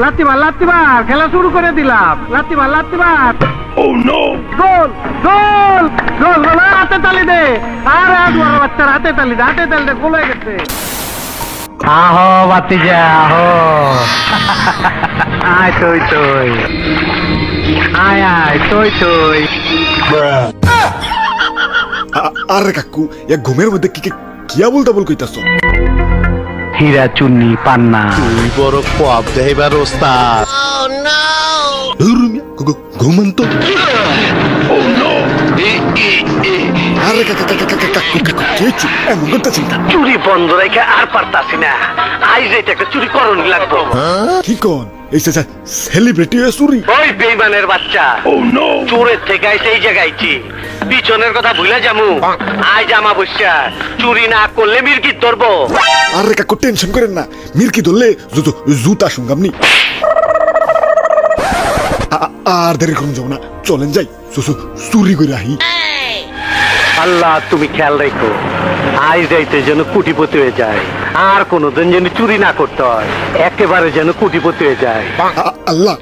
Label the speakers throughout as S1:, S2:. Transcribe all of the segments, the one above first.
S1: লাত্তি মার খেলা শুরু করে দিলাম। লাত্তি মার
S2: Oh no!
S1: গোল গোল গোল গোল হাতে তালি দে। আরে বড় বাচ্চার হাতে তালি দে গোল হয়ে গেছে। আহো বাতিজা আহো। আয় তুই আয় তুই
S2: আরে কাকু এ ঘুমের মধ্যে কিয়া বলতে কইতাছ?
S1: হীরা চুন্নি পান্না
S3: তুই বড় কপ দেবার ওস্তাদ।
S2: ঘুমান তো। আরে কাকু এমন করতেছি না।
S1: চুরি বন্ধ রেখে আর পারতাছি না। আইজ এটা একটা চুরি করণ লাগবো।
S2: কি কোন এই সেলিব্রিটি চুরি?
S1: ওই বেইমানের বাচ্চা চোরের থেকে আইছে এই জায়গায় আইছি। পিছনের কথা ভুলে যামু। আজ আমা বসা চুরি না করলে মির্কি ধরবো।
S2: আরে কাকু টেনশন করেন না, মির্কি ধরলে জুতা শুনগামনি। আর দেরি করুন যাবো না, চলেন যাই চুরি করে আহি।
S1: আল্লাহ তুমি খেয়াল রেখো, আজ যাইতে যেন কোটিপতি হয়ে যায়, আর কোনোদিন যেন চুরি না করতে হয়, একেবারে যেন কোটিপতি হয়ে যায়।
S2: আল্লাহ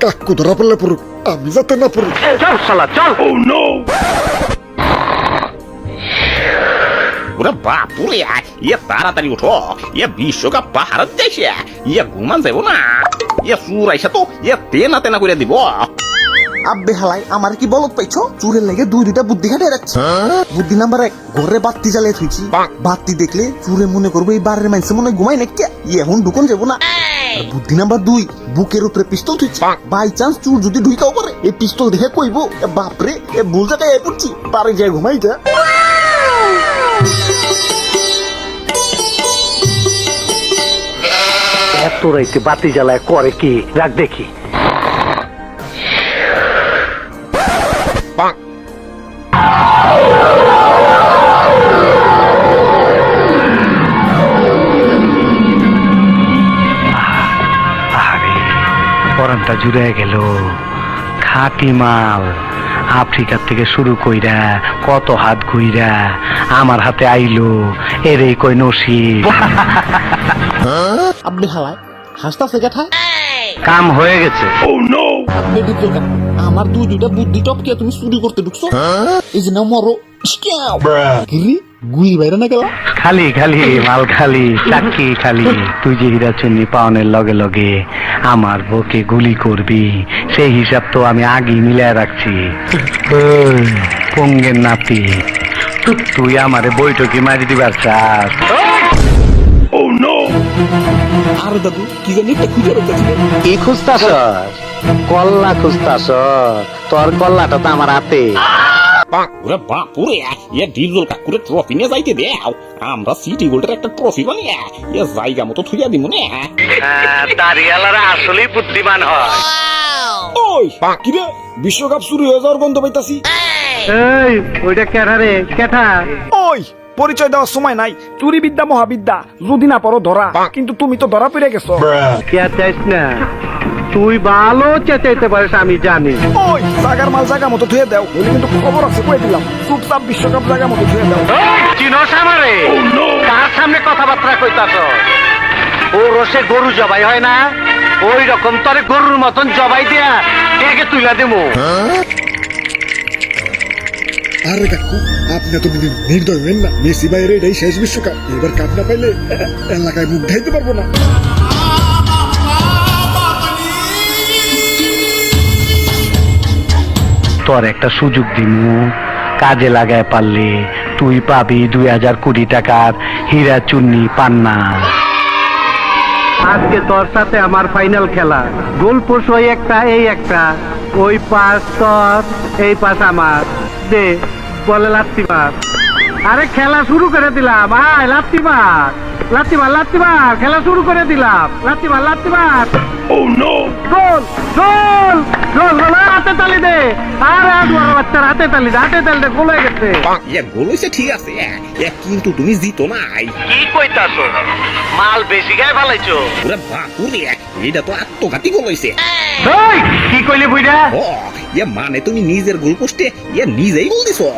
S2: কাকু ধরা পড়লে পড়ুক, আমি যাতে না পড়ুক।
S1: চল শালা চল।
S4: ওরে বাপুরে ইয়ে তাড়াতাড়ি উঠো, ইয়ে বিশ্বকাপ পাহাড় যাইছে, ইয়ে ঘুমান যাব না, ইয়ে সুর আইসা তো ইয়ে তেনা করে দিব।
S3: আব্বে হালাই আমার কি বলত পাইছো? চুরের লেগে দুইটা বুদ্ধি খাটে রাখছি। বুদ্ধি নাম্বার 1, ঘরে বাতি জ্বালিয়ে থুইছি। বাতি দেখলে চুরে মনে করবো এই বাড়ির মানুষে মনে ঘুমাই নাকি, এখন ঢুকন যাবো না। বুদ্ধি নাম্বার 2, বুকের উপরে পিস্তল থুইছি। বাই চান্স চুর যদি ঢুকাও করে এই পিস্তল দেখে কইবো বাপরে এ ভুল জায়গায় পড়ছি, বাড়ি যায় ঘুমাই যা।
S1: এত রাইতে বাতি জ্বালায় করে কি? রাখ দেখি। পরানটা জুড়ে গেল। খাঁটি মাল আফ্রিকার থেকে শুরু কইরা কত হাত ঘুইরা আমার হাতে আইলো, এরে কই নসিব।
S3: আব্বে হালাই হাসতাছে কেঠায়?
S1: কাম হয়ে গেছে।
S3: আব্বে দিত কেন? আমার দুইটা বুদ্ধি টপকে তুমি চুরি করতে ঢুকছো? এই যে না মরো গিরি গুই বাইরে না গেল।
S1: খালি মাল খালি চাকি খালি। তুই যে হীরা চুন্নি পাওনের লগে লগে আমার বুকে গুলি করবি, সেই হিসাব তো আমি আগেই মিলায় রাখছি। পঙ্গের নাতি, তুই আমারে বৈঠকি মারি দিবার চাস?
S3: আর দাদু কি জানি একটা খুঁজে রেখেছিল।
S1: কি খুঁজতাস? কল্লা খুঁজতাস? তোর কল্লাটা তো আমার হাতে।
S4: ওরে বাপুরে ইয়ে ডিজল কাকুরে ট্রফি নিয়ে যাইতে দেও, আমরা সিটি গোল্ডের একটা ট্রফি বানিয়ে ইয়ে জায়গা মতো থুইয়া দিব না।
S1: দাঁড়িয়ালারা আসলেই বুদ্ধিমান হয়।
S2: ওই কিরে বিশ্বকাপ চুরি হয়ে যাওয়ার গন্ধ পাইতাছি।
S1: এই ওইটা কেঠা রে কেঠা?
S5: ওই পরিচয় দেওয়ার সময় নাই, চুরি বিদ্যা মহাবিদ্যা, যদি না পারো ধরা, কিন্তু তুমি তো ধরা পড়ে গেছো।
S1: কে চাইস না, তুই ভালো চেঁচাইতে পারিস আমি জানি।
S5: ওই জাগার মাল জায়গা মতো ধুয়ে দাও, বলে কিন্তু খবর আছে কয়ে দিলাম, চুপচাপ বিশ্বকাপ জায়গা মতো ধুয়ে দাও।
S1: চিনস আমারে? কার সামনে কথাবার্তা কইতাছ? ও রসে গরু জবাই হয় না, ওই রকম তোরে গরুর মতন জবাই দিয়া কে তুইলা দেবো।
S2: আরে কাকু আপনি তো নির্দয় হবেন না, মেসি বাইরে এটাই শেষ বিশ্বকাপ, এবার কাপ না পাইলে এলাকায় মুখ ঢাইতে পারবো না।
S1: তোর একটা সুযোগ দিমু, কাজে লাগায় পারলে তুই পাবি 2000 কোটি টাকার হীরা চুন্নি পান্না। আজকে তোর সাথে আমার ফাইনাল খেলা। গোলপোস্ট ওই একটা এই একটা, ওই পাশ তোর এই পাশ আমার। দে বলে লাত্তি মার। আরে খেলা শুরু করে দিলাম, আয় লাত্তি মার খেলা শুরু করে দিলাম। লাত্তি মার। গোল গোল গোল গোল হাতে তালি দে। আরে বড় বাচ্চার হাতে তালি দে গোল হয়ে গেছে।
S4: ইয়ে গোল হইছে ঠিক আছে, কিন্তু তুমি জিতো নাই।
S1: কি কইতাছ? মাল বেশি গায়ে ফেলাইছো।
S4: ওরে বাপুরে এটা তো আত্মঘাতী গোল হইছে।
S1: এই কি কইলি বুইড়া?
S4: ও ইয়ে মানে তুমি নিজের গোল পোস্টে ইয়ে নিজেই গোল দিছো।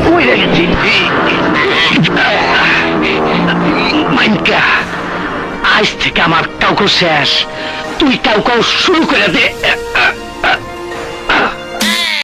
S1: কই রেখেছি আজ থেকে আমার কাউকে শেষ, তুই কাউ শুরু করে দে।